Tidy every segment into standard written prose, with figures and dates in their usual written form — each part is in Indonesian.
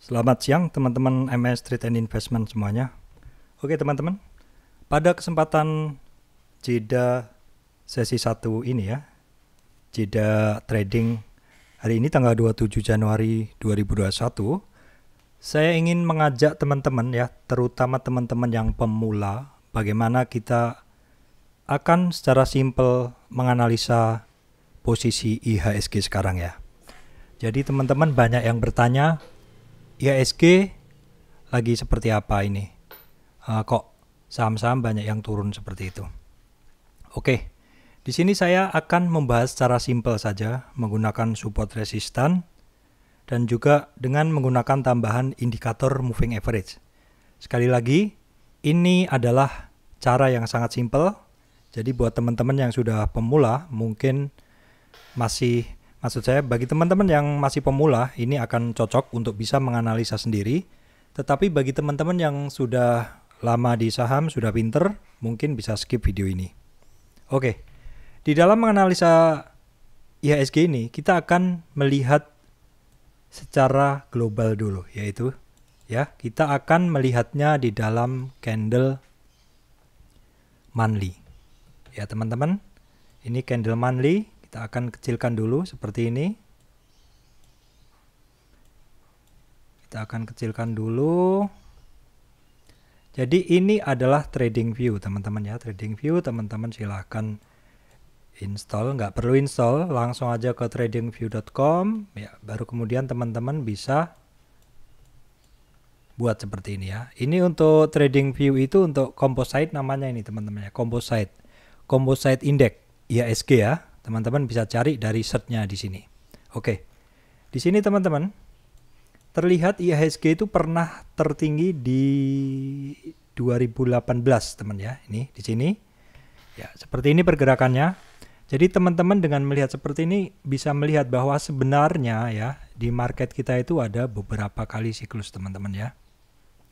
Selamat siang teman-teman MS Trade and Investment semuanya. Oke teman-teman, pada kesempatan jeda sesi 1 ini ya, jeda trading hari ini tanggal 27 Januari 2021, saya ingin mengajak teman-teman ya, terutama teman-teman yang pemula, bagaimana kita akan secara simpel menganalisa posisi IHSG sekarang ya. Jadi teman-teman banyak yang bertanya, IHSG lagi seperti apa ini? Kok saham-saham banyak yang turun seperti itu? Oke, di sini saya akan membahas secara simpel saja menggunakan support resistan dan juga dengan menggunakan tambahan indikator moving average. Sekali lagi, ini adalah cara yang sangat simpel. Jadi buat teman-teman yang sudah pemula mungkin maksud saya bagi teman-teman yang masih pemula ini akan cocok untuk bisa menganalisa sendiri. Tetapi bagi teman-teman yang sudah lama di saham, sudah pinter, mungkin bisa skip video ini. Oke, di dalam menganalisa IHSG ini kita akan melihat secara global dulu, yaitu ya kita akan melihatnya di dalam candle monthly. Ya teman-teman, ini candle monthly. Kita akan kecilkan dulu seperti ini. Kita akan kecilkan dulu. Jadi ini adalah trading view teman-teman ya. Trading view teman-teman silahkan install. Nggak perlu install, langsung aja ke tradingview.com ya. Baru kemudian teman-teman bisa buat seperti ini ya. Ini untuk trading view itu untuk composite namanya ini teman-teman ya. Composite index IHSG ya. Teman-teman bisa cari dari search-nya di sini. Oke. Di sini teman-teman terlihat IHSG itu pernah tertinggi di 2018 teman ya. Ini di sini. Ya, seperti ini pergerakannya. Jadi teman-teman dengan melihat seperti ini bisa melihat bahwa sebenarnya ya di market kita itu ada beberapa kali siklus teman-teman ya.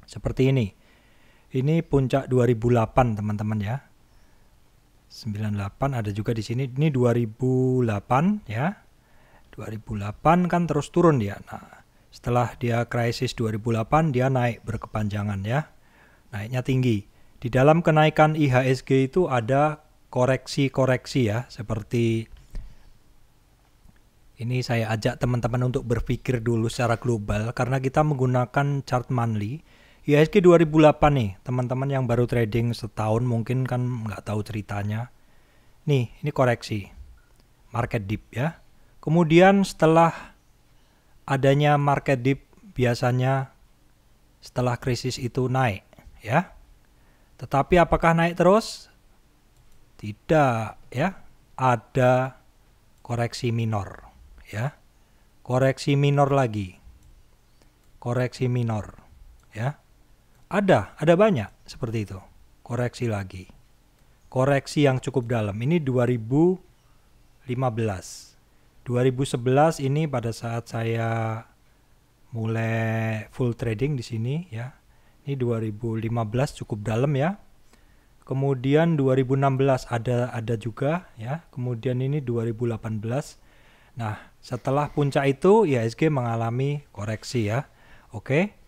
Seperti ini. Ini puncak 2008 teman-teman ya. 98 ada juga di sini. Ini 2008 ya. 2008 kan terus turun dia. Nah, setelah dia krisis 2008 dia naik berkepanjangan ya. Naiknya tinggi. Di dalam kenaikan IHSG itu ada koreksi-koreksi ya, seperti ini saya ajak teman-teman untuk berpikir dulu secara global karena kita menggunakan chart monthly. IHSG 2008 nih, teman-teman yang baru trading setahun mungkin kan nggak tahu ceritanya. Nih, ini koreksi. Market dip ya. Kemudian setelah adanya market dip biasanya setelah krisis itu naik ya. Tetapi apakah naik terus? Tidak ya. Ada koreksi minor ya. Koreksi minor lagi. Koreksi minor ya. Ada banyak seperti itu. Koreksi lagi. Koreksi yang cukup dalam. Ini 2015. 2011 ini pada saat saya mulai full trading di sini ya. Ini 2015 cukup dalam ya. Kemudian 2016 ada juga ya. Kemudian ini 2018. Nah, setelah puncak itu IHSG mengalami koreksi ya. Oke.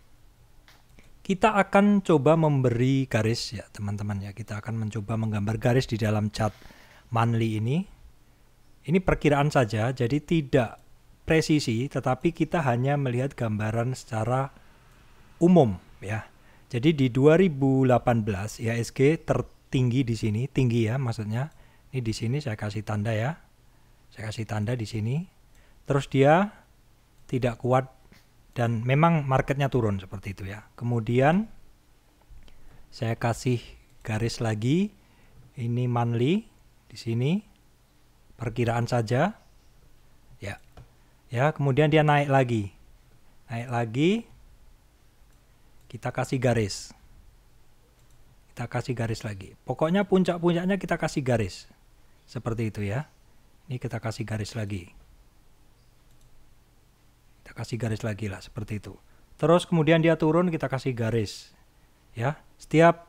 Kita akan coba memberi garis ya teman-teman ya. Kita akan mencoba menggambar garis di dalam chart monthly ini. Ini perkiraan saja, jadi tidak presisi, tetapi kita hanya melihat gambaran secara umum ya. Jadi di 2018 IHSG tertinggi di sini, tinggi ya maksudnya. Ini di sini saya kasih tanda ya. Saya kasih tanda di sini. Terus dia tidak kuat dan memang marketnya turun seperti itu ya. Kemudian saya kasih garis lagi. Ini monthly di sini. Perkiraan saja. Ya. Ya, kemudian dia naik lagi. Naik lagi. Kita kasih garis. Kita kasih garis lagi. Pokoknya puncak-puncaknya kita kasih garis. Seperti itu ya. Ini kita kasih garis lagi. Kita kasih garis lagi lah seperti itu. Terus kemudian dia turun kita kasih garis. Ya, setiap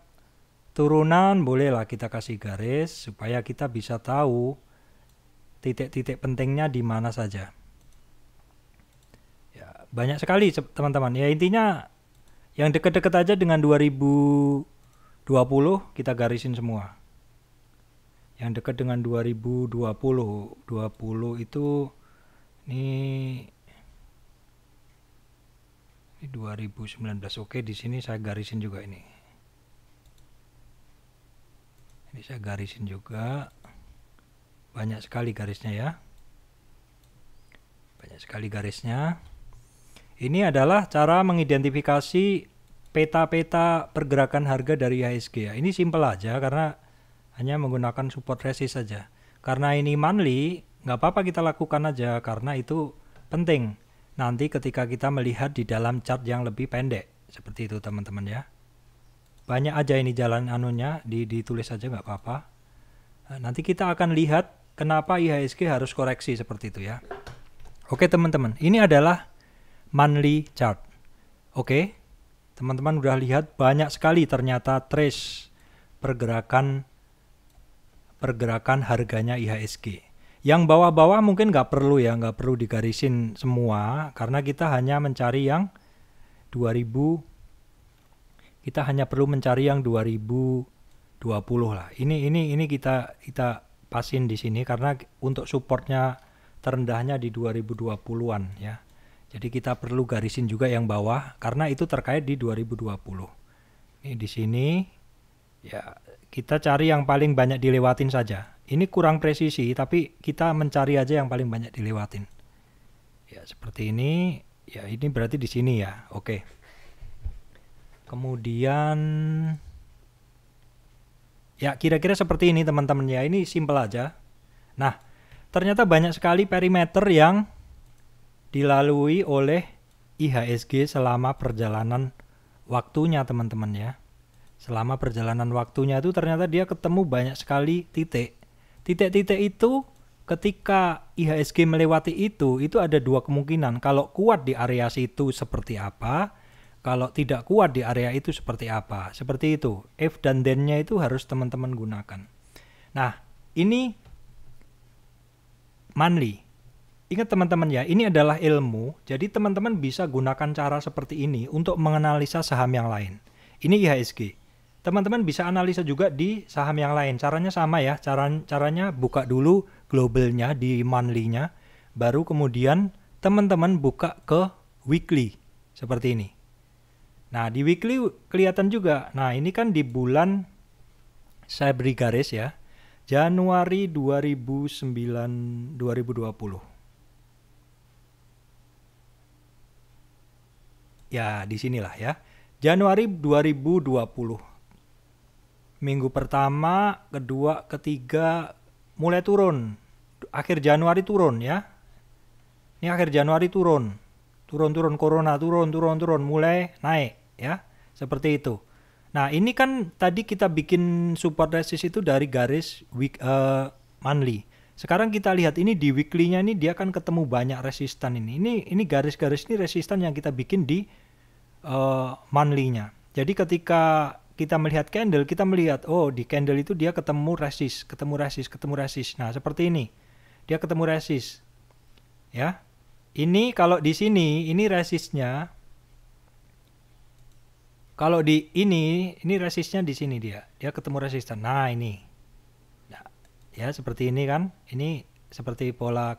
turunan bolehlah kita kasih garis supaya kita bisa tahu titik-titik pentingnya di mana saja. Ya, banyak sekali teman-teman. Ya intinya yang deket-deket aja dengan 2020 kita garisin semua. Yang dekat dengan 2020 itu ini 2019. Oke, di sini saya garisin juga ini. Ini saya garisin juga. Banyak sekali garisnya ya. Banyak sekali garisnya. Ini adalah cara mengidentifikasi peta-peta pergerakan harga dari IHSG ya. Ini simple aja karena hanya menggunakan support resist saja. Karena ini monthly, nggak apa-apa kita lakukan aja karena itu penting. Nanti ketika kita melihat di dalam chart yang lebih pendek. Seperti itu teman-teman ya. Banyak aja ini jalan anunya, ditulis aja nggak apa-apa. Nah, nanti kita akan lihat kenapa IHSG harus koreksi seperti itu ya. Oke teman-teman, ini adalah monthly chart. Oke, teman-teman udah lihat banyak sekali ternyata trace pergerakan harganya IHSG. Yang bawah-bawah mungkin nggak perlu ya, nggak perlu digarisin semua karena kita hanya mencari yang 2000. Kita hanya perlu mencari yang 2020 lah. Ini kita pasin di sini karena untuk supportnya terendahnya di 2020-an ya. Jadi kita perlu garisin juga yang bawah karena itu terkait di 2020. Ini di sini ya. Kita cari yang paling banyak dilewatin saja. Ini kurang presisi, tapi kita mencari aja yang paling banyak dilewatin. Ya, seperti ini. Ya, ini berarti di sini ya. Oke. Kemudian ya, kira-kira seperti ini teman-teman ya. Ini simple aja. Nah, ternyata banyak sekali perimeter yang dilalui oleh IHSG selama perjalanan waktunya, teman-teman ya. Selama perjalanan waktunya itu ternyata dia ketemu banyak sekali titik. Titik-titik itu ketika IHSG melewati itu ada dua kemungkinan. Kalau kuat di area situ seperti apa, kalau tidak kuat di area itu seperti apa. Seperti itu. If dan then-nya itu harus teman-teman gunakan. Nah, ini monthly. Ingat teman-teman ya, ini adalah ilmu. Jadi teman-teman bisa gunakan cara seperti ini untuk menganalisa saham yang lain. Ini IHSG. Teman-teman bisa analisa juga di saham yang lain. Caranya sama ya. Caranya buka dulu globalnya di monthly-nya. Baru kemudian teman-teman buka ke weekly. Seperti ini. Nah, di weekly kelihatan juga. Nah, ini kan di bulan, saya beri garis ya. Januari 2020. Ya, di sinilah ya. Januari 2020. Minggu pertama, kedua, ketiga mulai turun. Akhir Januari turun ya. Ini akhir Januari turun. Turun corona, turun, mulai naik ya. Seperti itu. Nah, ini kan tadi kita bikin support resist itu dari garis monthly. Sekarang kita lihat ini di weekly-nya ini dia kan ketemu banyak resistan ini. Ini garis-garis ini resistan yang kita bikin di monthly-nya. Jadi ketika kita melihat candle, kita melihat oh di candle itu dia ketemu resist. Nah, seperti ini. Dia ketemu resist. Ya. Ini kalau di sini ini resistnya. Kalau di ini resistnya di sini dia. Dia ketemu resistan. Nah, ini. Nah, ya seperti ini kan. Ini seperti pola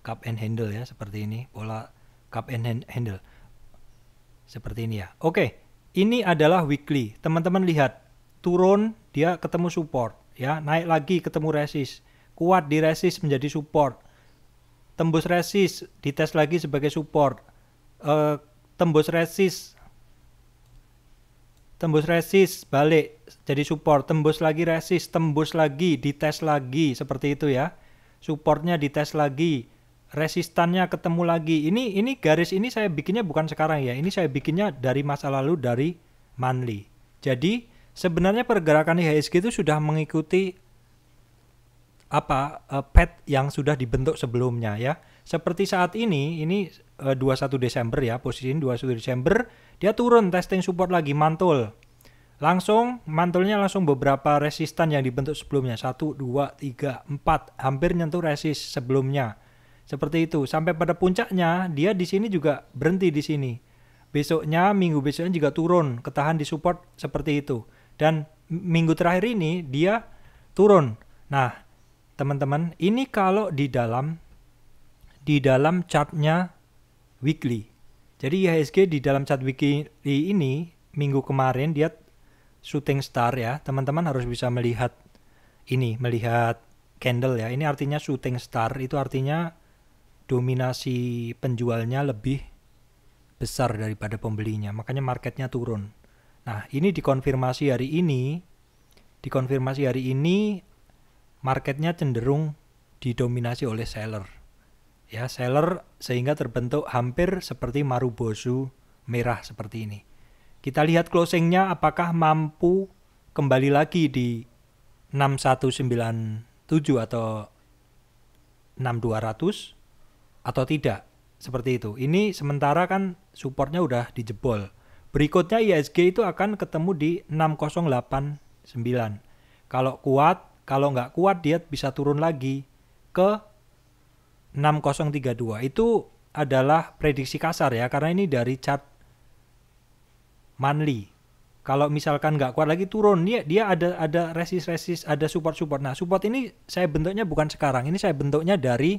cup and handle ya, seperti ini. Pola cup and handle. Seperti ini ya. Oke. Ini adalah weekly. Teman-teman lihat, turun dia ketemu support, ya, naik lagi ketemu resist. Kuat di resist menjadi support. Tembus resist, dites lagi sebagai support. Tembus resist balik jadi support, tembus lagi resist, tembus lagi, dites lagi seperti itu ya. Supportnya dites lagi. Resistannya ketemu lagi. Ini garis ini saya bikinnya bukan sekarang ya. Ini saya bikinnya dari masa lalu, dari monthly. Jadi sebenarnya pergerakan IHSG itu sudah mengikuti pad yang sudah dibentuk sebelumnya ya. Seperti saat ini 21 Desember ya, posisi ini 21 Desember, dia turun testing support lagi, mantul. Mantulnya langsung beberapa resistan yang dibentuk sebelumnya. 1, 2, 3, 4, hampir nyentuh resist sebelumnya. Seperti itu. Sampai pada puncaknya dia di sini juga berhenti di sini. Besoknya, minggu besoknya juga turun, ketahan di support seperti itu. Dan minggu terakhir ini dia turun. Nah, teman-teman, ini kalau di dalam chartnya weekly. Jadi IHSG di dalam chart weekly ini minggu kemarin dia shooting star ya. Teman-teman harus bisa melihat candle ya. Ini artinya shooting star, itu artinya dominasi penjualnya lebih besar daripada pembelinya. Makanya marketnya turun. Nah, ini dikonfirmasi hari ini. Marketnya cenderung didominasi oleh seller. Ya, seller sehingga terbentuk hampir seperti Marubozu merah seperti ini. Kita lihat closingnya apakah mampu kembali lagi di 6197 atau 6200 atau tidak. Seperti itu. Ini sementara kan supportnya udah dijebol. Berikutnya IHSG itu akan ketemu di 6089. Kalau nggak kuat dia bisa turun lagi ke 6032. Itu adalah prediksi kasar ya, karena ini dari chart monthly. Kalau misalkan nggak kuat lagi turun, dia ada resist, ada support. Nah, support ini saya bentuknya bukan sekarang, ini saya bentuknya dari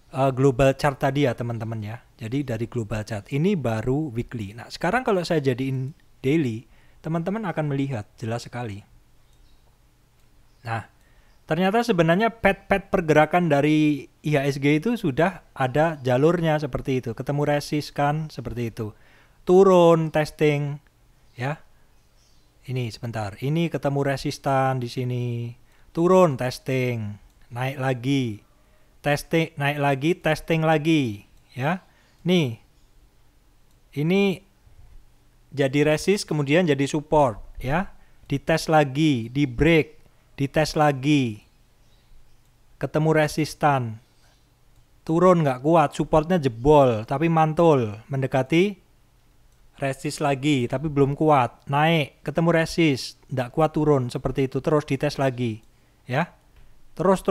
global chart tadi ya teman-teman ya. Jadi dari global chart, ini baru weekly. Nah, sekarang kalau saya jadiin daily, teman-teman akan melihat jelas sekali. Nah, ternyata sebenarnya pet pergerakan dari IHSG itu sudah ada jalurnya seperti itu. Ketemu resist kan seperti itu. Turun, testing ya. Ini sebentar. Ini ketemu resistan di sini. Turun, testing, naik lagi. Testing, naik lagi, testing lagi ya. Nih. Ini jadi resist kemudian jadi support ya. Dites lagi, di break, dites lagi. Ketemu resistan, turun nggak kuat, supportnya jebol, tapi mantul, mendekati resist lagi, tapi belum kuat, naik, ketemu resist, nggak kuat turun, seperti itu, terus dites lagi, ya, terus.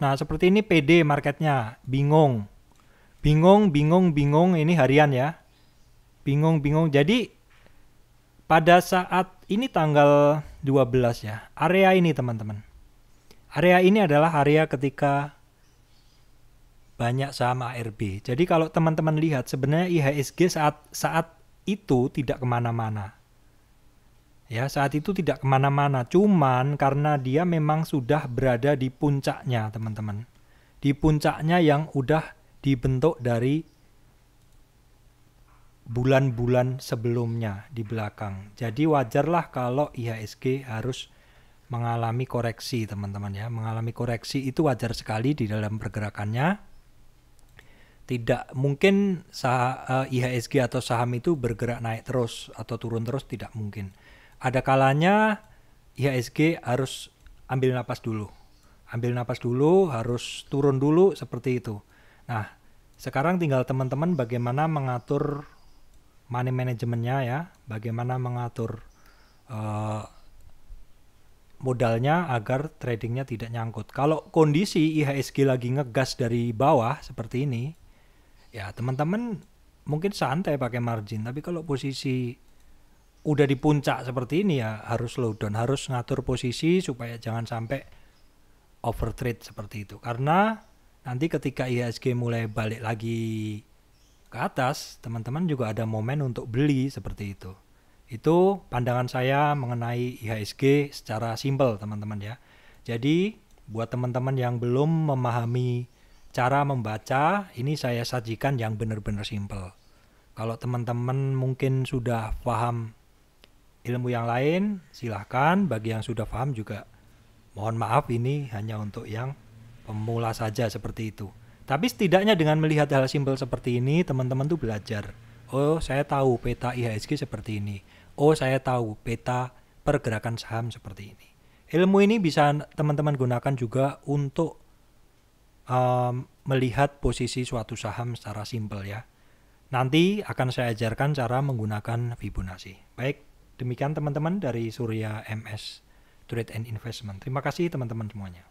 Nah, seperti ini PD marketnya, bingung, ini harian ya, bingung. Jadi pada saat ini tanggal 12 ya, area ini teman-teman. Area ini adalah area ketika banyak saham ARB. Jadi kalau teman-teman lihat sebenarnya IHSG saat itu tidak kemana-mana. Ya, saat itu tidak kemana-mana. Cuman karena dia memang sudah berada di puncaknya teman-teman. Di puncaknya yang udah dibentuk dari bulan-bulan sebelumnya di belakang. Jadi wajarlah kalau IHSG harus mengalami koreksi teman-teman ya. Mengalami koreksi itu wajar sekali di dalam pergerakannya. Tidak mungkin IHSG atau saham itu bergerak naik terus atau turun terus, tidak mungkin. Ada kalanya IHSG harus ambil napas dulu. Harus turun dulu seperti itu. Nah, sekarang tinggal teman-teman bagaimana mengatur money manajemennya ya, bagaimana mengatur modalnya agar tradingnya tidak nyangkut. Kalau kondisi IHSG lagi ngegas dari bawah seperti ini, ya teman-teman mungkin santai pakai margin. Tapi kalau posisi udah di puncak seperti ini ya harus slow down, harus ngatur posisi supaya jangan sampai overtrade seperti itu. Karena nanti ketika IHSG mulai balik lagi ke atas, teman-teman juga ada momen untuk beli seperti itu. Itu pandangan saya mengenai IHSG secara simpel teman-teman ya. Jadi buat teman-teman yang belum memahami cara membaca, ini saya sajikan yang benar-benar simpel. Kalau teman-teman mungkin sudah paham ilmu yang lain, silahkan. Bagi yang sudah paham juga mohon maaf, ini hanya untuk yang pemula saja seperti itu. Tapi setidaknya dengan melihat hal simpel seperti ini, teman-teman tuh belajar. Oh, saya tahu peta IHSG seperti ini. Oh, saya tahu peta pergerakan saham seperti ini. Ilmu ini bisa teman-teman gunakan juga untuk melihat posisi suatu saham secara simpel ya. Nanti akan saya ajarkan cara menggunakan Fibonacci. Baik, demikian teman-teman dari Surya MS Trade and Investment. Terima kasih teman-teman semuanya.